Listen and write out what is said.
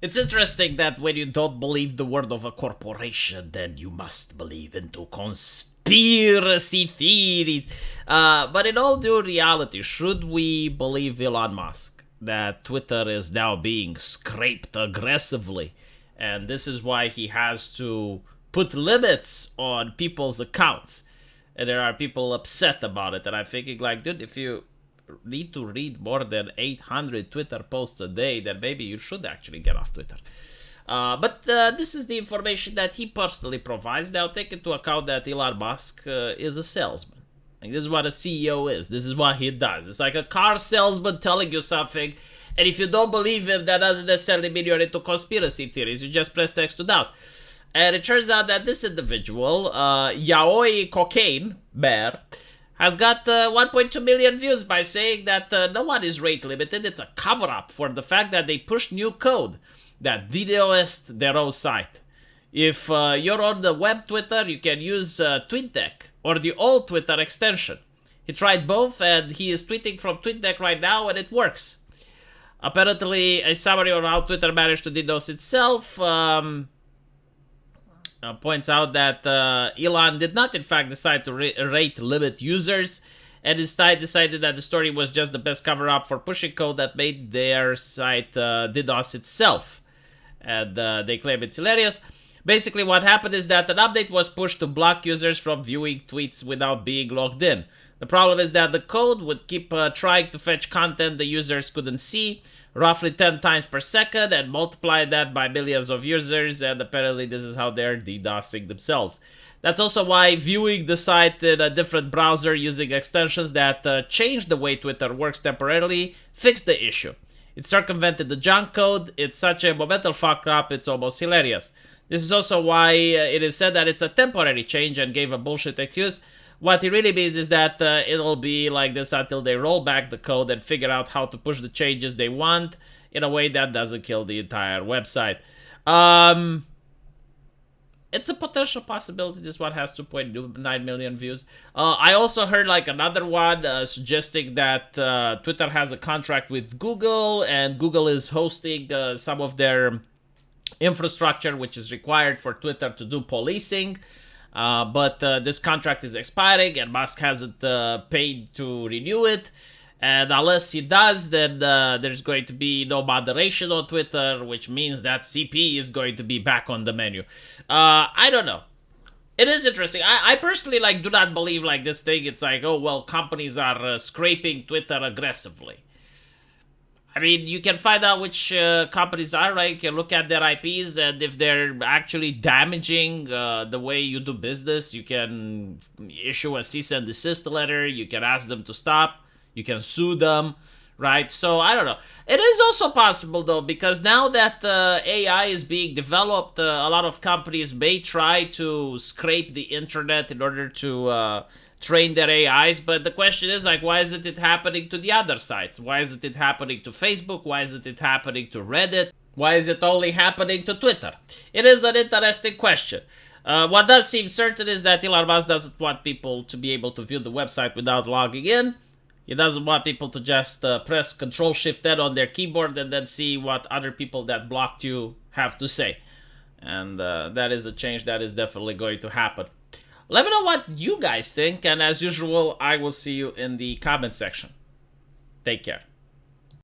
It's interesting that when you don't believe the word of a corporation, then you must believe into conspiracy theories. But in all due reality, should we believe Elon Musk that Twitter is now being scraped aggressively? And this is why he has to put limits on people's accounts. And there are people upset about it. And I'm thinking, like, dude, if you need to read more than 800 Twitter posts a day, then maybe you should actually get off Twitter. But this is the information that he personally provides. Now, take into account that Elon Musk is a salesman. Like, this is what a CEO is. This is what he does. It's like a car salesman telling you something. And if you don't believe him, that doesn't necessarily mean you're into conspiracy theories. You just press text to doubt. And it turns out that this individual, Yaoi Cocaine Bear, has got 1.2 million views by saying that no one is rate limited. It's a cover-up for the fact that they pushed new code that DDOSED their own site. If you're on the web Twitter, you can use TweetDeck or the old Twitter extension. He tried both, and he is tweeting from TweetDeck right now, and it works. Apparently, a summary on how Twitter managed to DDoS itself points out that Elon did not, in fact, decide to rate limit users, and instead decided that the story was just the best cover-up for pushing code that made their site DDoS itself. And they claim it's hilarious. Basically, what happened is that an update was pushed to block users from viewing tweets without being logged in. The problem is that the code would keep trying to fetch content the users couldn't see, roughly 10 times per second, and multiply that by millions of users, and apparently this is how they're DDoSing themselves. That's also why viewing the site in a different browser using extensions that change the way Twitter works temporarily fixed the issue. It circumvented the junk code. It's such a momental fuck-up, it's almost hilarious. This is also why it is said that it's a temporary change and gave a bullshit excuse. What it really means is that it'll be like this until they roll back the code and figure out how to push the changes they want in a way that doesn't kill the entire website. It's a potential possibility this one has 2.9 million views. I also heard like another one suggesting that Twitter has a contract with Google, and Google is hosting some of their infrastructure which is required for Twitter to do policing. But this contract is expiring, and Musk hasn't paid to renew it. And unless he does, then there's going to be no moderation on Twitter, which means that CP is going to be back on the menu. I don't know. It is interesting. I personally do not believe this thing. It's like, oh, well, companies are scraping Twitter aggressively. I mean, you can find out which companies are, right? You can look at their IPs, and if they're actually damaging the way you do business, you can issue a cease and desist letter. You can ask them to stop. You can sue them, right? So, I don't know. It is also possible, though, because now that AI is being developed, a lot of companies may try to scrape the internet in order to train their AIs, but the question is, why isn't it happening to the other sites? Why isn't it happening to Facebook? Why isn't it happening to Reddit? Why is it only happening to Twitter? It is an interesting question. What does seem certain is that Elon Musk doesn't want people to be able to view the website without logging in. He doesn't want people to just press Control-Shift-N on their keyboard and then see what other people that blocked you have to say. And that is a change that is definitely going to happen. Let me know what you guys think, and as usual, I will see you in the comment section. Take care.